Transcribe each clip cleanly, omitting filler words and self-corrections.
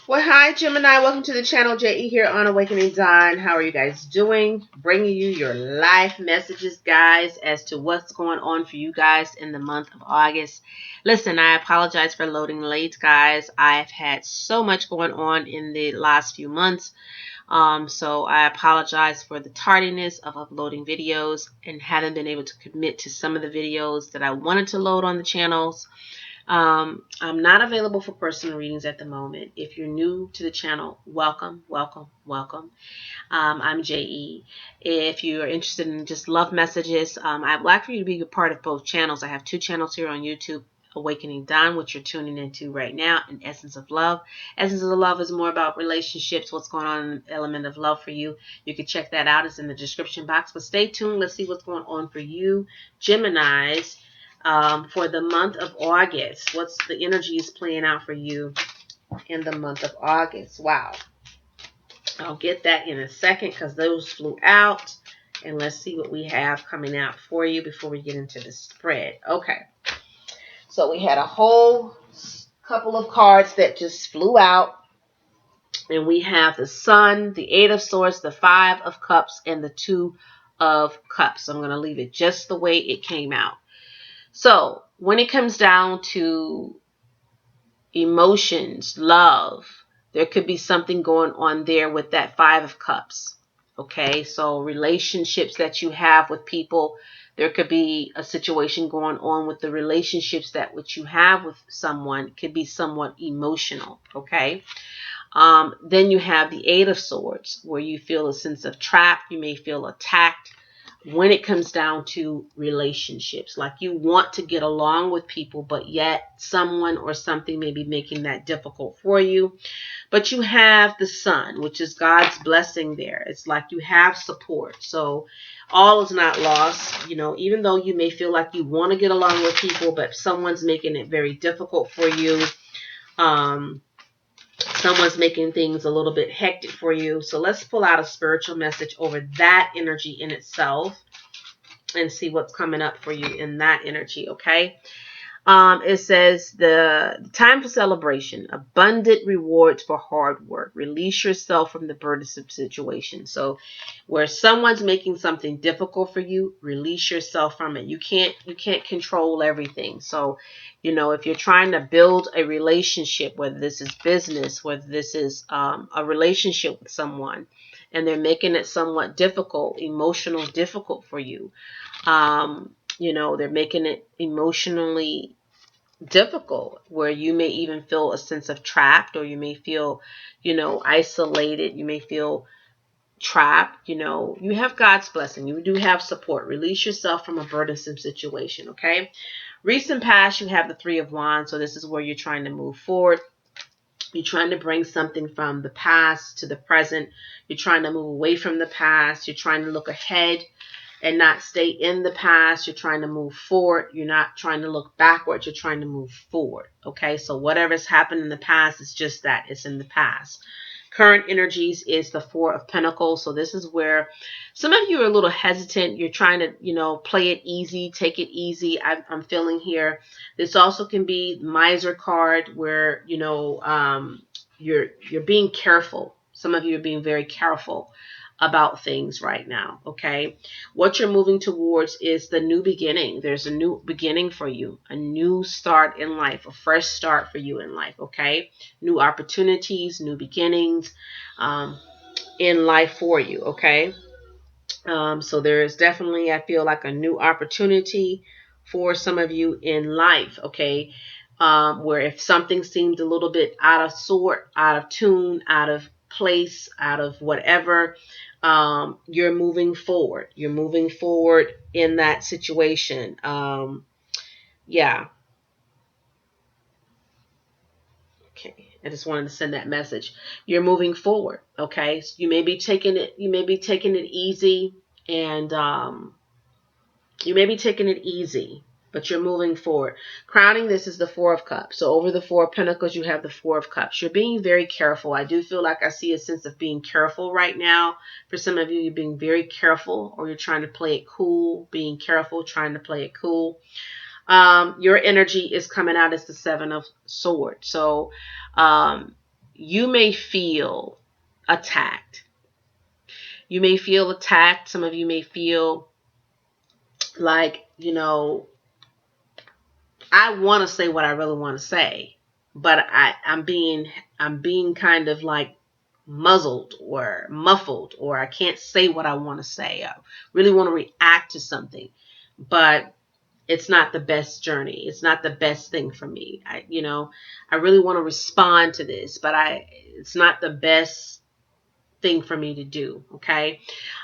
Well, hi, Gemini. Welcome to the channel. JE here on Awakening Dawn. How are you guys doing? Bringing you your life messages, guys, as to what's going on for you guys in the month of August. Listen, I apologize for loading late, guys. I've had so much going on in the last few months. So I apologize for the tardiness of uploading videos and haven't been able to commit to some of the videos that I wanted to load on the channels. I'm not available for personal readings at the moment. If you're new to the channel, welcome, welcome, welcome. I'm JE. If you're interested in just love messages, I'd like for you to be a part of both channels. I have two channels here on YouTube. Awakening Dawn, which you're tuning into right now, and Essence of Love. Essence of Love is more about relationships, what's going on in the element of love for you. You can check that out. It's in the description box. But stay tuned. Let's see what's going on for you, Geminis, for the month of August. What's the energy is playing out for you in the month of August? Wow. I'll get that in a second because those flew out. And let's see what we have coming out for you before we get into the spread. Okay. So we had a whole couple of cards that just flew out. And we have the Sun, the Eight of Swords, the Five of Cups, and the Two of Cups. I'm going to leave it just the way it came out. So when it comes down to emotions, love, there could be something going on there with that Five of Cups. Okay, so relationships that you have with people, there could be a situation going on with the relationships that which you have with someone could be somewhat emotional. Okay, then you have the Eight of Swords, where you feel a sense of trap. You may feel attacked when it comes down to relationships. Like you want to get along with people, but yet someone or something may be making that difficult for you. But you have the Sun, which is God's blessing there. It's like you have support. So all is not lost. You know, even though you may feel like you want to get along with people, but someone's making it very difficult for you. Someone's making things a little bit hectic for you. So let's pull out a spiritual message over that energy in itself and see what's coming up for you in that energy, okay? It says the time for celebration, abundant rewards for hard work. Release yourself from the burdensome situation. So where someone's making something difficult for you, release yourself from it. You can't control everything. So, you know, if you're trying to build a relationship, whether this is business, whether this is a relationship with someone, and they're making it somewhat difficult, emotional difficult for you, you know, they're making it emotionally difficult where you may even feel a sense of trapped, or you may feel, you know, isolated. You may feel trapped. You know, you have God's blessing. You do have support. Release yourself from a burdensome situation, okay? Recent past, you have the Three of Wands. So this is where you're trying to move forward. You're trying to bring something from the past to the present. You're trying to move away from the past. You're trying to look ahead and not stay in the past. You're trying to move forward. You're not trying to look backwards. You're trying to move forward. Okay, so whatever's happened in the past is just that. It's in the past. Current energies is the Four of Pentacles. So this is where some of you are a little hesitant. You're trying to, you know, play it easy, take it easy. I'm feeling here. This also can be Miser card, where, you know, you're being careful. Some of you are being very careful about things right now, okay? What you're moving towards is the new beginning. There's a new beginning for you, a new start in life, a fresh start for you in life, okay? New opportunities, new beginnings in life for you, okay? So there is definitely, I feel like, a new opportunity for some of you in life, okay? Where if something seemed a little bit out of sort, out of tune, out of place, out of whatever, you're moving forward. You're moving forward in that situation. Yeah. Okay. I just wanted to send that message. You're moving forward. Okay. So you may be taking it easy, and you may be taking it easy, but you're moving forward. Crowning this is the Four of Cups. So over the Four of Pentacles, you have the Four of Cups. You're being very careful. I do feel like I see a sense of being careful right now. For some of you, you're being very careful, or you're trying to play it cool, being careful, trying to play it cool. Your energy is coming out as the Seven of Swords. So you may feel attacked. You may feel attacked. Some of you may feel like, I want to say what I really want to say, but I'm being kind of like muzzled or muffled, or I can't say what I want to say. I really want to react to something, but it's not the best journey. It's not the best thing for me. I really want to respond to this, but it's not the best thing for me to do. Okay.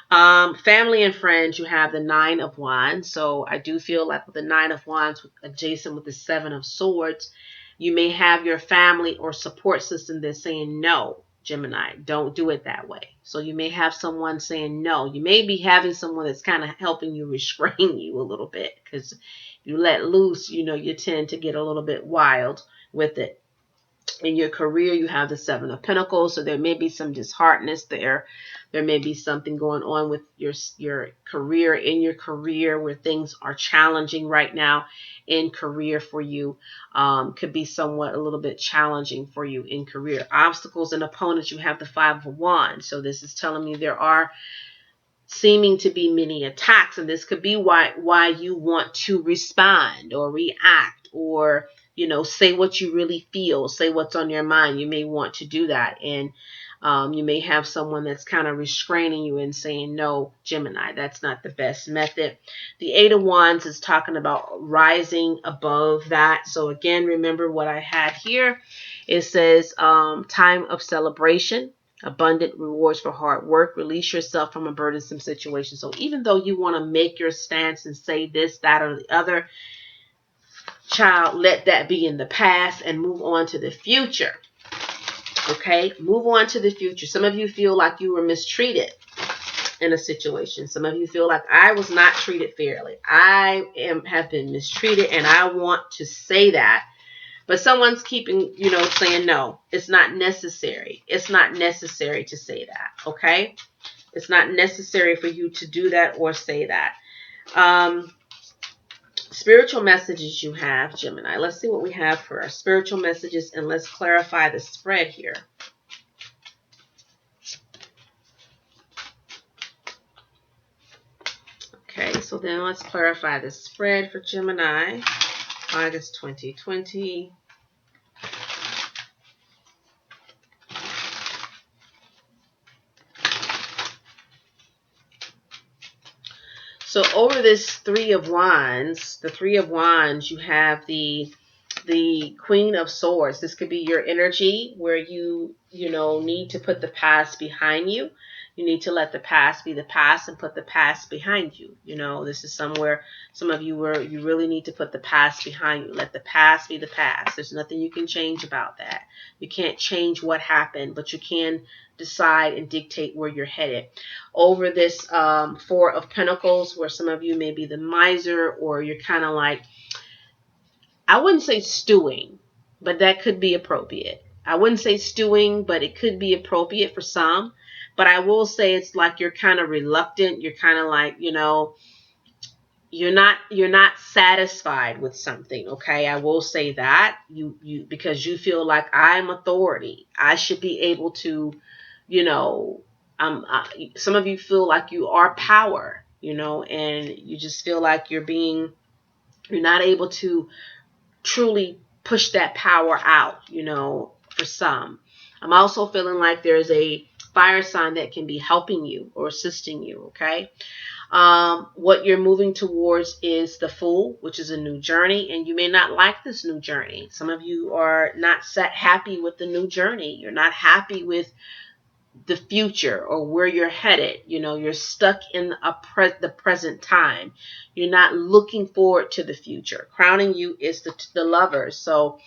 Family and friends, you have the 9 of Wands. So I do feel like with the 9 of Wands adjacent with the 7 of Swords, you may have your family or support system that's saying, no, Gemini, don't do it that way. So you may have someone saying no. You may be having someone that's kind of helping you, restrain you a little bit, because you let loose, you tend to get a little bit wild with it. In your career, you have the 7 of Pentacles, so there may be some disheartenness there. There may be something going on with your career, in your career, where things are challenging right now in career for you. Could be somewhat a little bit challenging for you in career. Obstacles and opponents, you have the 5 of Wands. So this is telling me there are seeming to be many attacks, and this could be why you want to respond or react, or say what you really feel, say what's on your mind. You may want to do that, and you may have someone that's kind of restraining you and saying, no, Gemini, that's not the best method. The 8 of Wands is talking about rising above that. So again, remember what I had here. It says time of celebration, abundant rewards for hard work, release yourself from a burdensome situation. So even though you want to make your stance and say this, that, or the other, child, let that be in the past and move on to the future. Okay, move on to the future. Some of you feel like you were mistreated in a situation. Some of you feel like I was not treated fairly. Have been mistreated, and I want to say that. But someone's keeping, saying, no, it's not necessary. It's not necessary to say that, okay? It's not necessary for you to do that or say that. Spiritual messages you have, Gemini. Let's see what we have for our spiritual messages, and let's clarify the spread here. Okay, so then let's clarify the spread for Gemini, August 2020. So over this 3 of Wands, the 3 of Wands, you have the Queen of Swords. This could be your energy where you need to put the past behind you. You need to let the past be the past and put the past behind you. This is somewhere some of you you really need to put the past behind you. Let the past be the past. There's nothing you can change about that. You can't change what happened, but you can decide and dictate where you're headed. Over this 4 of Pentacles, where some of you may be the miser, or you're kind of like, I wouldn't say stewing, but that could be appropriate. I wouldn't say stewing, but it could be appropriate for some. But I will say it's like you're kind of reluctant. You're kind of like, you're not satisfied with something. Okay, I will say that you because you feel like I'm authority. I should be able to, some of you feel like you are power, and you just feel like you're not able to truly push that power out, for some. I'm also feeling like there's a fire sign that can be helping you or assisting you, okay? What you're moving towards is the Fool, which is a new journey, and you may not like this new journey. Some of you are not happy with the new journey. You're not happy with the future or where you're headed. You're stuck in the present time. You're not looking forward to the future. Crowning you is the Lovers. So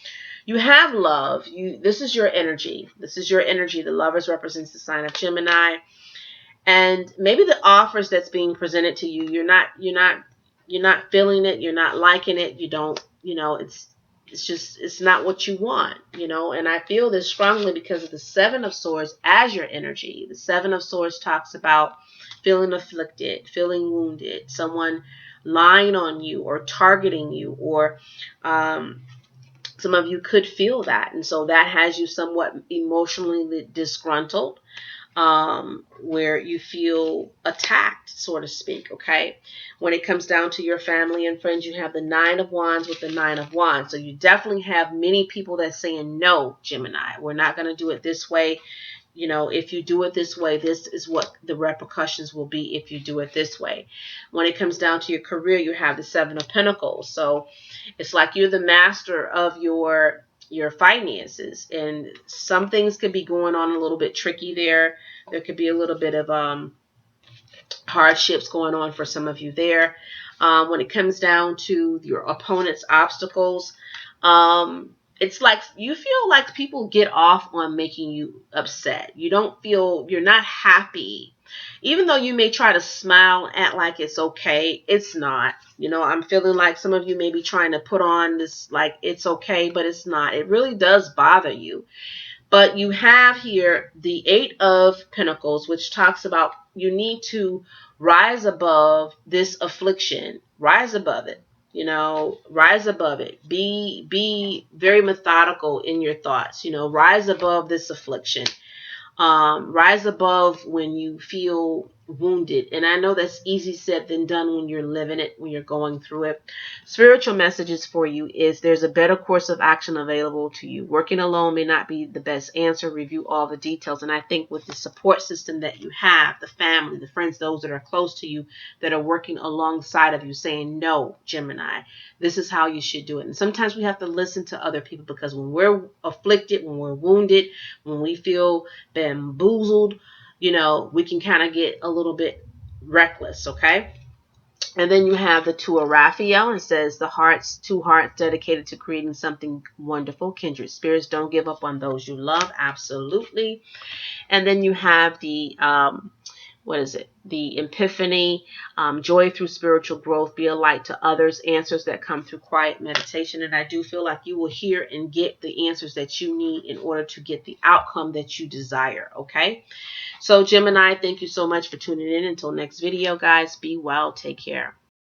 you have love. This is your energy. This is your energy. The Lovers represents the sign of Gemini. And maybe the offers that's being presented to you, you're not feeling it. You're not liking it. You don't, it's not what you want, and I feel this strongly because of the 7 of Swords as your energy. The 7 of Swords talks about feeling afflicted, feeling wounded, someone lying on you or targeting you, or Some of you could feel that. And so that has you somewhat emotionally disgruntled, where you feel attacked, so to speak, okay? When it comes down to your family and friends, you have the Nine of Wands with the Nine of Wands. So you definitely have many people that's saying, no, Gemini, we're not going to do it this way. You know, if you do it this way, this is what the repercussions will be if you do it this way. When it comes down to your career, you have the Seven of Pentacles. So it's like you're the master of your finances, and some things could be going on a little bit tricky there. There could be a little bit of hardships going on for some of you there. When it comes down to your opponent's obstacles, it's like you feel like people get off on making you upset. You don't feel, you're not happy. Even though you may try to smile, act like it's okay, it's not. You know, I'm feeling like some of you may be trying to put on this like it's okay, but it's not. It really does bother you. But you have here the Eight of Pentacles, which talks about you need to rise above this affliction. Rise above it. You know, rise above it. Be very methodical in your thoughts. You know, rise above this affliction. Rise above when you feel wounded. And I know that's easy said than done when you're living it, when you're going through it. Spiritual messages for you is there's a better course of action available to you. Working alone may not be the best answer. Review all the details. And I think with the support system that you have, the family, the friends, those that are close to you that are working alongside of you saying, no, Gemini, this is how you should do it. And sometimes we have to listen to other people, because when we're afflicted, when we're wounded, when we feel bamboozled, you know, we can kind of get a little bit reckless, okay? And then you have the Two of Raphael, and it says two hearts dedicated to creating something wonderful. Kindred spirits, don't give up on those you love. Absolutely. And then you have the the Epiphany, joy through spiritual growth, be a light to others, answers that come through quiet meditation. And I do feel like you will hear and get the answers that you need in order to get the outcome that you desire, okay? So Gemini, thank you so much for tuning in. Until next video, guys, be well, take care.